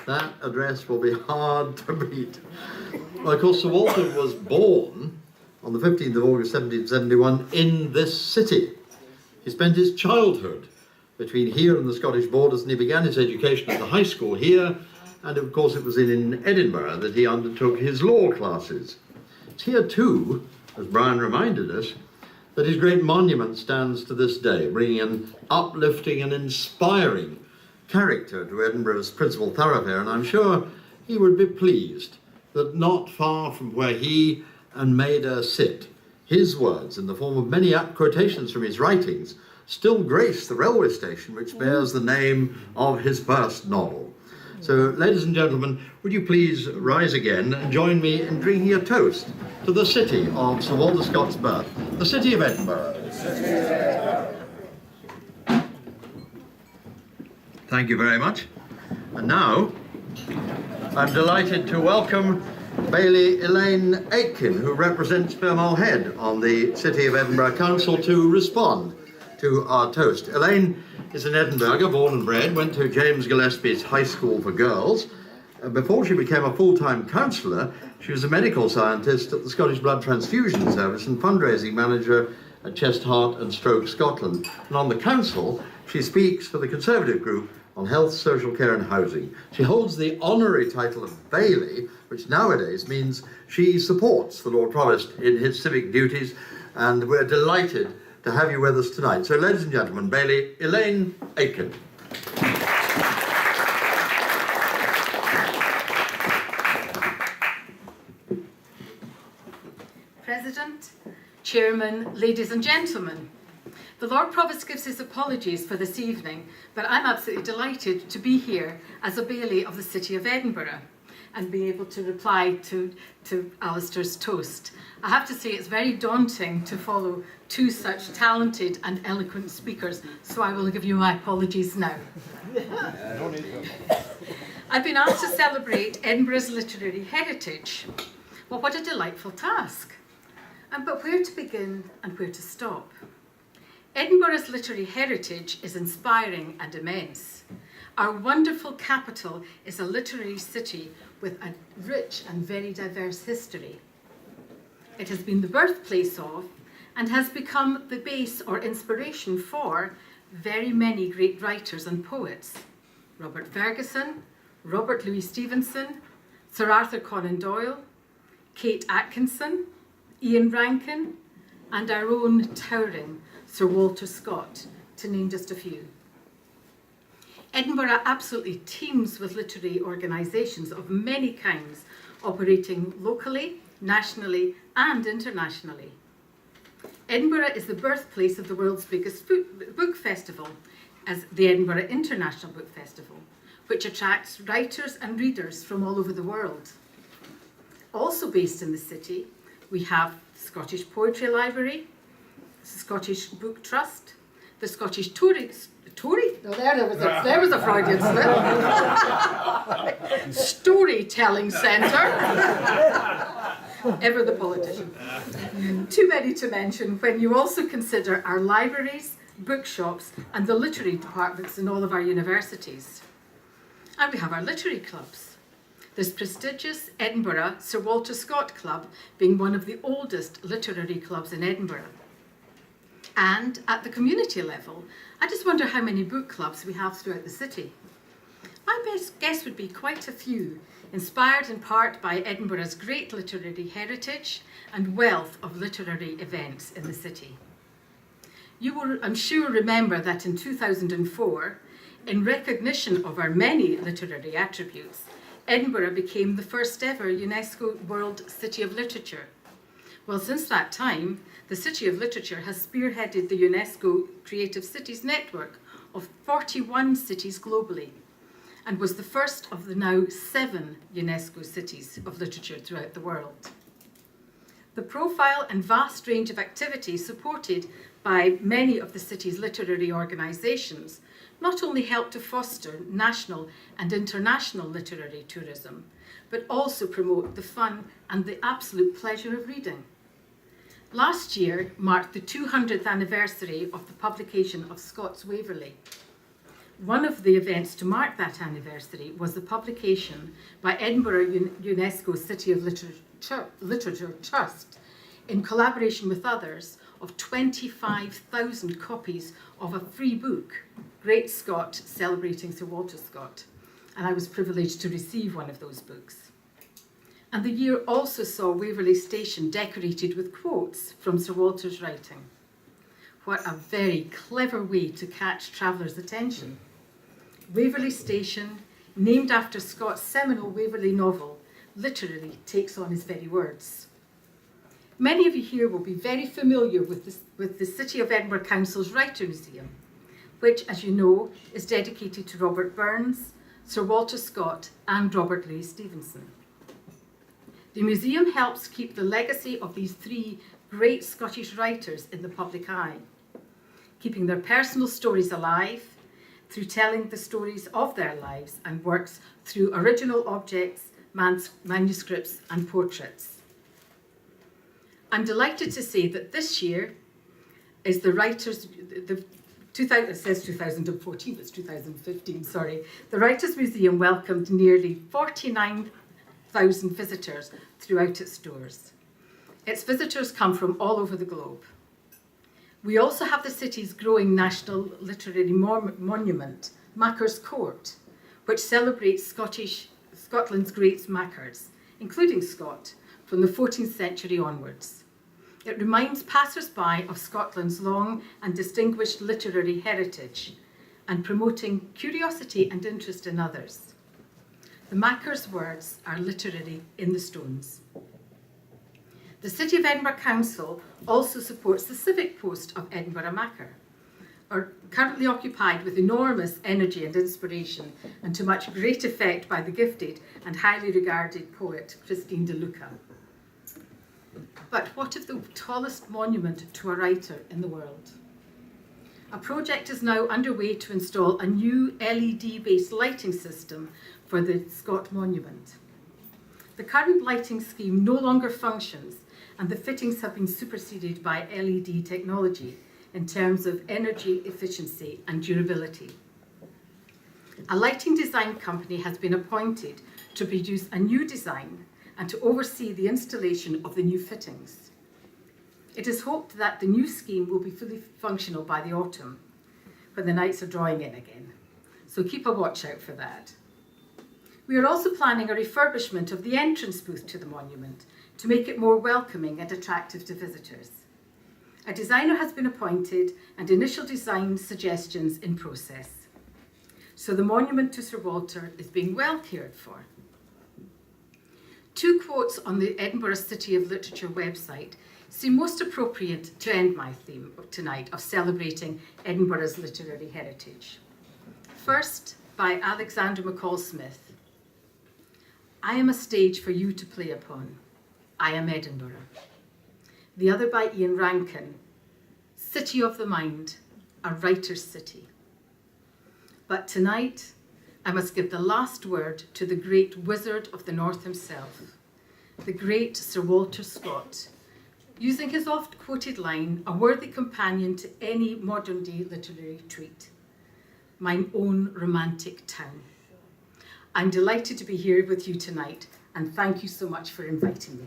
That address will be hard to beat. Well, of course, Sir Walter was born on the 15th of August 1771 in this city. He spent his childhood between here and the Scottish borders, and he began his education at the high school here, and of course it was in Edinburgh that he undertook his law classes. It's here too, as Brian reminded us, that his great monument stands to this day, bringing an uplifting and inspiring character to Edinburgh's principal thoroughfare, and I'm sure he would be pleased that not far from where he and Maida sit, his words, in the form of many quotations from his writings, still grace the railway station which bears the name of his first novel. So, ladies and gentlemen, would you please rise again and join me in drinking a toast to the city of Sir Walter Scott's birth, the city of Edinburgh. Thank you very much. And now, I'm delighted to welcome Bailie Elaine Aitken, who represents Fermal Head on the City of Edinburgh Council, to respond to our toast. Elaine is an Edinburgher, born and bred, went to James Gillespie's High School for Girls. Before she became a full-time counsellor, she was a medical scientist at the Scottish Blood Transfusion Service and fundraising manager at Chest, Heart and Stroke Scotland. And on the council, she speaks for the Conservative group on health, social care and housing. She holds the honorary title of Bailie, which nowadays means she supports the Lord Provost in his civic duties, and we're delighted to have you with us tonight. So, ladies and gentlemen, Bailie Elaine Aitken. President, Chairman, ladies and gentlemen, the Lord Provost gives his apologies for this evening, but I'm absolutely delighted to be here as a Bailie of the City of Edinburgh and be able to reply to Alistair's toast. I have to say it's very daunting to follow two such talented and eloquent speakers, so I will give you my apologies now. I've been asked to celebrate Edinburgh's literary heritage. Well, what a delightful task. But where to begin and where to stop? Edinburgh's literary heritage is inspiring and immense. Our wonderful capital is a literary city with a rich and very diverse history. It has been the birthplace of and has become the base or inspiration for very many great writers and poets. Robert Ferguson, Robert Louis Stevenson, Sir Arthur Conan Doyle, Kate Atkinson, Ian Rankin, and our own towering Sir Walter Scott, to name just a few. Edinburgh absolutely teems with literary organisations of many kinds, operating locally, nationally and internationally. Edinburgh is the birthplace of the world's biggest book festival, as the Edinburgh International Book Festival, which attracts writers and readers from all over the world. Also based in the city, we have the Scottish Poetry Library, the Scottish Book Trust, the Scottish there was a Freudian slip. Storytelling Centre. Ever the politician. Too many to mention when you also consider our libraries, bookshops, and the literary departments in all of our universities. And we have our literary clubs. This prestigious Edinburgh Sir Walter Scott Club being one of the oldest literary clubs in Edinburgh. And at the community level, I just wonder how many book clubs we have throughout the city. My best guess would be quite a few, inspired in part by Edinburgh's great literary heritage and wealth of literary events in the city. You will, I'm sure, remember that in 2004, in recognition of our many literary attributes, Edinburgh became the first ever UNESCO World City of Literature. Well, since that time, the City of Literature has spearheaded the UNESCO Creative Cities network of 41 cities globally, and was the first of the now 7 UNESCO cities of literature throughout the world. The profile and vast range of activities supported by many of the city's literary organisations not only help to foster national and international literary tourism, but also promote the fun and the absolute pleasure of reading. Last year marked the 200th anniversary of the publication of Scott's Waverley. One of the events to mark that anniversary was the publication by Edinburgh UNESCO City of Literature Trust, in collaboration with others, of 25,000 copies of a free book, Great Scott, celebrating Sir Walter Scott. And I was privileged to receive one of those books. And the year also saw Waverley Station decorated with quotes from Sir Walter's writing. What a very clever way to catch travellers' attention. Waverley Station, named after Scott's seminal Waverley novel, literally takes on his very words. Many of you here will be very familiar with the City of Edinburgh Council's Writer Museum, which, as you know, is dedicated to Robert Burns, Sir Walter Scott and Robert Louis Stevenson. The museum helps keep the legacy of these three great Scottish writers in the public eye, keeping their personal stories alive through telling the stories of their lives and works through original objects, manuscripts and portraits. I'm delighted to say that this year is it says 2014, but it's 2015, sorry. The Writers' Museum welcomed nearly 49,000 visitors throughout its doors. Its visitors come from all over the globe. We also have the city's growing national literary monument, Mackers Court, which celebrates Scotland's great Mackers, including Scott, from the 14th century onwards. It reminds passers-by of Scotland's long and distinguished literary heritage and promoting curiosity and interest in others. The Mackers' words are literally in the stones. The City of Edinburgh Council also supports the civic post of Edinburgh Macker, currently occupied with enormous energy and inspiration and to much great effect by the gifted and highly regarded poet Christine de Luca. But what of the tallest monument to a writer in the world? A project is now underway to install a new LED-based lighting system for the Scott Monument. The current lighting scheme no longer functions, and the fittings have been superseded by LED technology in terms of energy efficiency and durability. A lighting design company has been appointed to produce a new design and to oversee the installation of the new fittings. It is hoped that the new scheme will be fully functional by the autumn, when the nights are drawing in again. So keep a watch out for that. We are also planning a refurbishment of the entrance booth to the monument to make it more welcoming and attractive to visitors. A designer has been appointed and initial design suggestions in process. So the monument to Sir Walter is being well cared for. Two quotes on the Edinburgh City of Literature website seem most appropriate to end my theme tonight of celebrating Edinburgh's literary heritage. First, by Alexander McCall Smith. I am a stage for you to play upon. I am Edinburgh. The other by Ian Rankin. City of the mind, a writer's city. But tonight, I must give the last word to the great wizard of the North himself, the great Sir Walter Scott, using his oft-quoted line, a worthy companion to any modern-day literary treat, mine own romantic town. I'm delighted to be here with you tonight, and thank you so much for inviting me.